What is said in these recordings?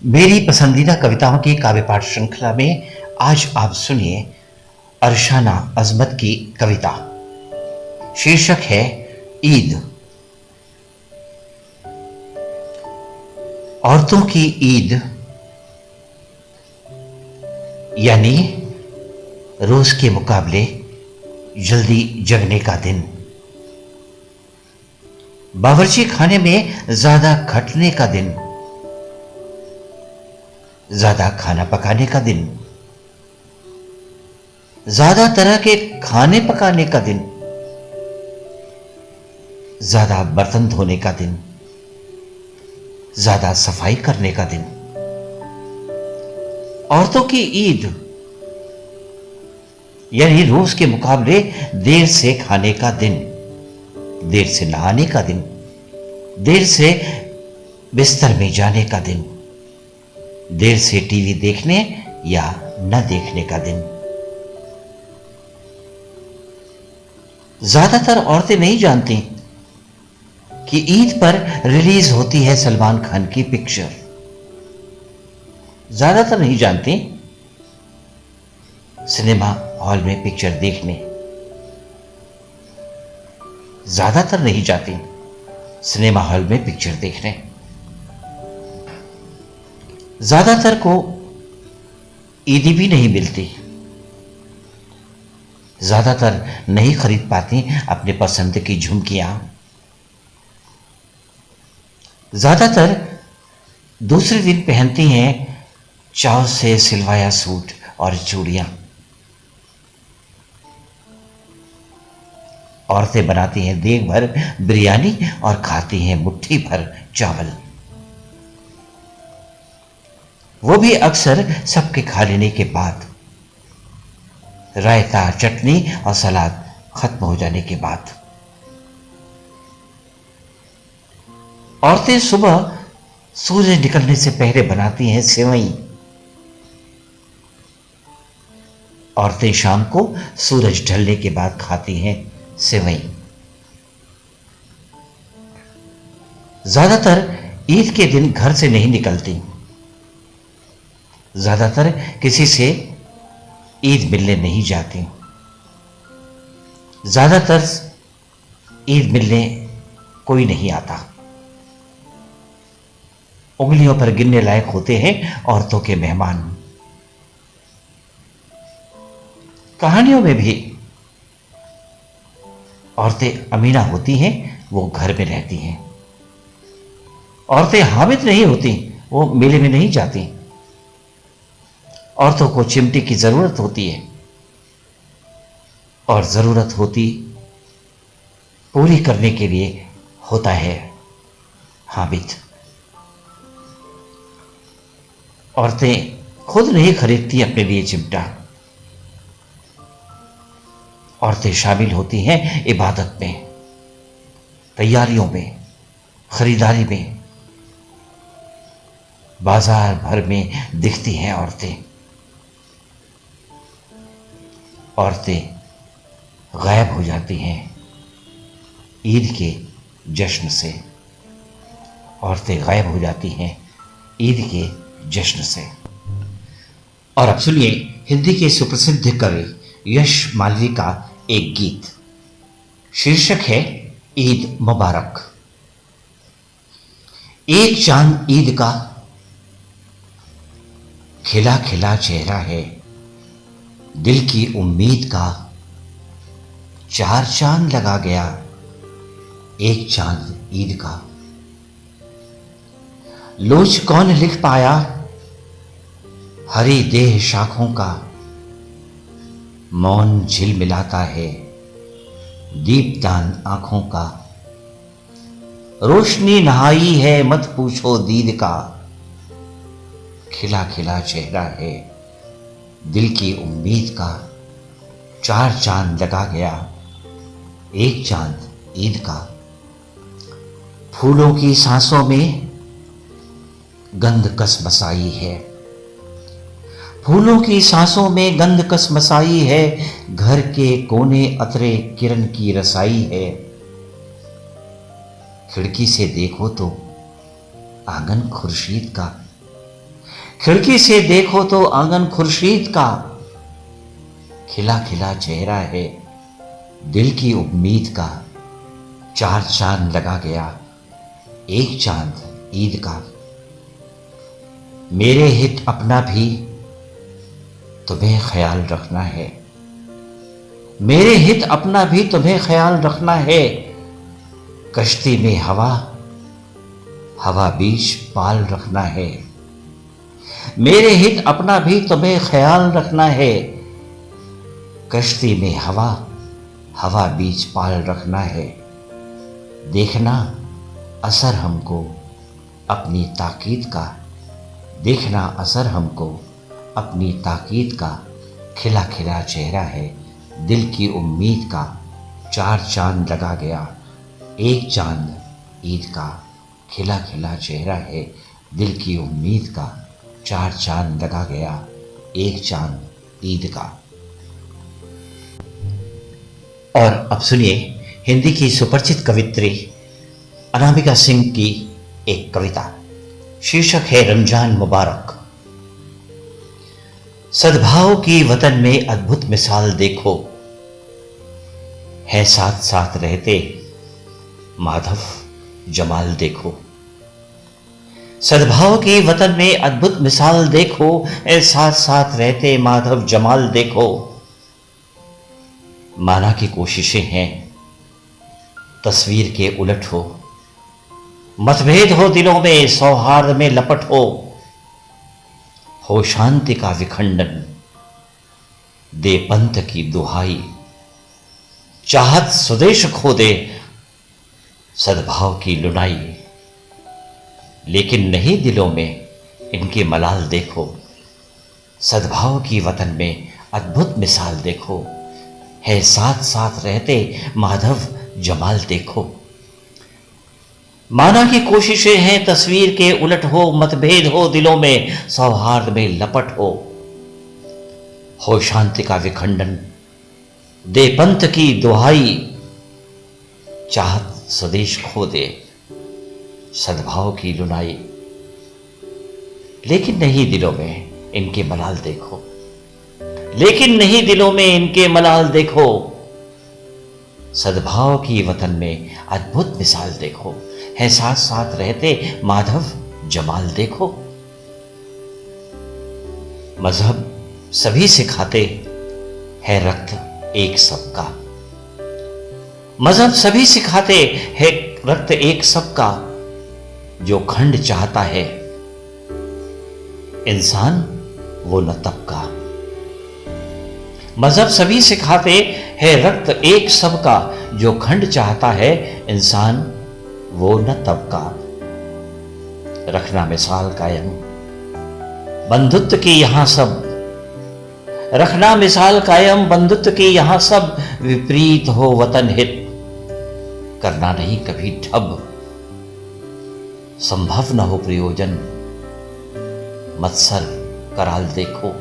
मेरी पसंदीदा कविताओं की काव्य पाठ श्रृंखला में आज आप सुनिए अरशाना अजमत की कविता। शीर्षक है ईद। औरतों की ईद यानी रोज के मुकाबले जल्दी जगने का दिन, बावर्ची खाने में ज्यादा खटने का दिन, ज्यादा खाना पकाने का दिन, ज्यादा तरह के खाने पकाने का दिन, ज्यादा बर्तन धोने का दिन, ज्यादा सफाई करने का दिन। औरतों की ईद यानी रोज के मुकाबले देर से खाने का दिन, देर से नहाने का दिन, देर से बिस्तर में जाने का दिन, देर से टीवी देखने या न देखने का दिन। ज्यादातर औरतें नहीं जानती कि ईद पर रिलीज होती है सलमान खान की पिक्चर। ज्यादातर नहीं जानती सिनेमा हॉल में पिक्चर देखने, ज्यादातर नहीं जाती सिनेमा हॉल में पिक्चर देखने। ज्यादातर को ईदी भी नहीं मिलती, ज्यादातर नहीं खरीद पाती अपने पसंद की झुमकियां, ज्यादातर दूसरे दिन पहनती हैं चाव से सिलवाया सूट और चूड़ियां। औरतें बनाती हैं देग भर बिरयानी और खाती हैं मुट्ठी भर चावल, वो भी अक्सर सबके खा लेने के बाद, रायता चटनी और सलाद खत्म हो जाने के बाद। औरतें सुबह सूरज निकलने से पहले बनाती हैं सेवई, औरतें शाम को सूरज ढलने के बाद खाती हैं सेवई। ज्यादातर ईद के दिन घर से नहीं निकलती, ज्यादातर किसी से ईद मिलने नहीं जाती, ज्यादातर ईद मिलने कोई नहीं आता। उंगलियों पर गिनने लायक होते हैं औरतों के मेहमान। कहानियों में भी औरतें अमीना होती हैं, वो घर में रहती हैं। औरतें हामिद नहीं होती, वो मेले में नहीं जाती। औरतों को चिमटे की जरूरत होती है और जरूरत होती पूरी करने के लिए होता है हामिद। औरतें खुद नहीं खरीदती अपने लिए चिमटा, औरतें शामिल होती हैं इबादत में, तैयारियों में, खरीदारी में। बाजार भर में दिखती हैं औरतें। औरतें गायब हो जाती हैं ईद के जश्न से, औरतें गायब हो जाती हैं ईद के जश्न से। और अब सुनिए हिंदी के सुप्रसिद्ध कवि यश मालवी का एक गीत। शीर्षक है ईद मुबारक। एक चांद ईद का खिला खिला चेहरा है, दिल की उम्मीद का चार चांद लगा गया, एक चांद ईद का। लोच कौन लिख पाया हरी देह शाखों का, मौन झिलमिलाता है दीपदान आंखों का। रोशनी नहाई है मत पूछो दीद का, खिला खिला चेहरा है दिल की उम्मीद का। चार चांद लगा गया, एक चांद ईद का। फूलों की सांसों में गंध कसमसाई है, फूलों की सांसों में गंध कसमसाई है। घर के कोने अतरे किरण की रसाई है। खिड़की से देखो तो आंगन खुर्शीद का, खिड़की से देखो तो आंगन खुर्शीद का, खिला खिला चेहरा है दिल की उम्मीद का। चार चांद लगा गया एक चांद ईद का। मेरे हित अपना भी तुम्हें ख्याल रखना है, मेरे हित अपना भी तुम्हें ख्याल रखना है। कश्ती में हवा हवा बीच पाल रखना है, मेरे हित अपना भी तुम्हें ख्याल रखना है। कश्ती में हवा हवा बीच पाल रखना है। देखना असर हमको अपनी ताकीद का, देखना असर हमको अपनी ताकीद का। खिला खिला चेहरा है दिल की उम्मीद का। चार चांद लगा गया एक चांद ईद का। खिला खिला चेहरा है दिल की उम्मीद का। चार चांद लगा गया एक चांद ईद का। और अब सुनिए हिंदी की सुपरिचित कवित्री अनामिका सिंह की एक कविता। शीर्षक है रमजान मुबारक। सद्भाव की वतन में अद्भुत मिसाल देखो, है साथ साथ रहते माधव जमाल देखो। सद्भाव की वतन में अद्भुत मिसाल देखो, है साथ साथ रहते माधव जमाल देखो। माना की कोशिशें हैं तस्वीर के उलट हो, मतभेद हो दिलों में सौहार्द में लपट हो शांति का विखंडन दे पंथ की दुहाई। चाहत स्वदेश खो दे सद्भाव की लुनाई। लेकिन नहीं दिलों में इनके मलाल देखो। सद्भाव की वतन में अद्भुत मिसाल देखो, है साथ साथ रहते माधव जमाल देखो। माना की कोशिशें हैं तस्वीर के उलट हो, मतभेद हो दिलों में सौहार्द में लपट हो शांति का विखंडन दे पंथ की दुहाई। चाहत स्वदेश खो दे सद्भाव की लुनाई। लेकिन नहीं दिलों में इनके मलाल देखो, लेकिन नहीं दिलों में इनके मलाल देखो। सद्भाव की वतन में अद्भुत मिसाल देखो, है साथ साथ रहते माधव जमाल देखो। मजहब सभी सिखाते है रक्त एक सबका। मजहब सभी सिखाते है रक्त एक सबका। जो खंड चाहता है इंसान वो न तबका। मजहब सभी सिखाते है रक्त एक सबका। जो खंड चाहता है इंसान वो न तबका। रखना मिसाल कायम बंधुत्व की यहां सब, रखना मिसाल कायम बंधुत्व की यहां सब। विपरीत हो वतन हित करना नहीं कभी ठब। संभव न हो प्रयोजन मत्सर कराल देखो।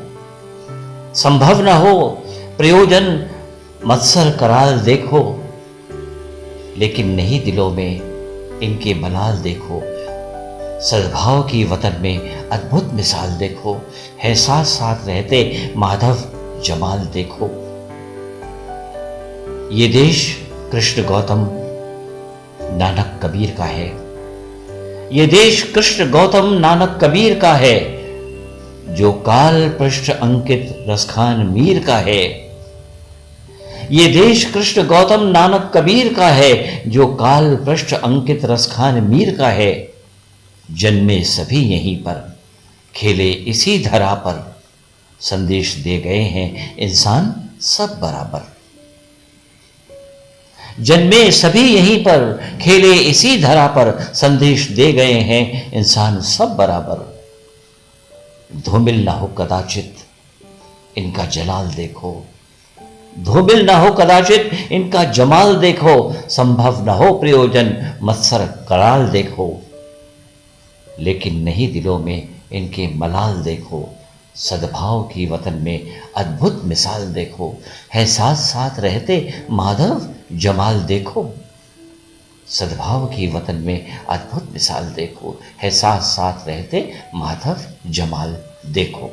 संभव न हो प्रयोजन मत्सर कराल देखो। लेकिन नहीं दिलों में इनके मलाल देखो। सद्भाव की वतन में अद्भुत मिसाल देखो, है साथ साथ रहते माधव जमाल देखो। ये देश कृष्ण गौतम नानक कबीर का है। ये देश कृष्ण गौतम नानक कबीर का है। जो काल पृष्ठ अंकित रसखान मीर का है। ये देश कृष्ण गौतम नानक कबीर का है। जो काल पृष्ठ अंकित रसखान मीर का है। जन्मे सभी यहीं पर खेले इसी धरा पर। संदेश दे गए हैं इंसान सब बराबर। जन्मे सभी यहीं पर खेले इसी धरा पर। संदेश दे गए हैं इंसान सब बराबर। धूमिल ना हो कदाचित इनका जलाल देखो। धूमिल ना हो कदाचित इनका जमाल देखो। संभव न हो प्रयोजन मत्सर कराल देखो। लेकिन नहीं दिलों में इनके मलाल देखो। सद्भाव की वतन में अद्भुत मिसाल देखो, है साथ साथ रहते माधव जमाल देखो। सद्भाव की वतन में अद्भुत मिसाल देखो, है साथ साथ रहते माधव जमाल देखो।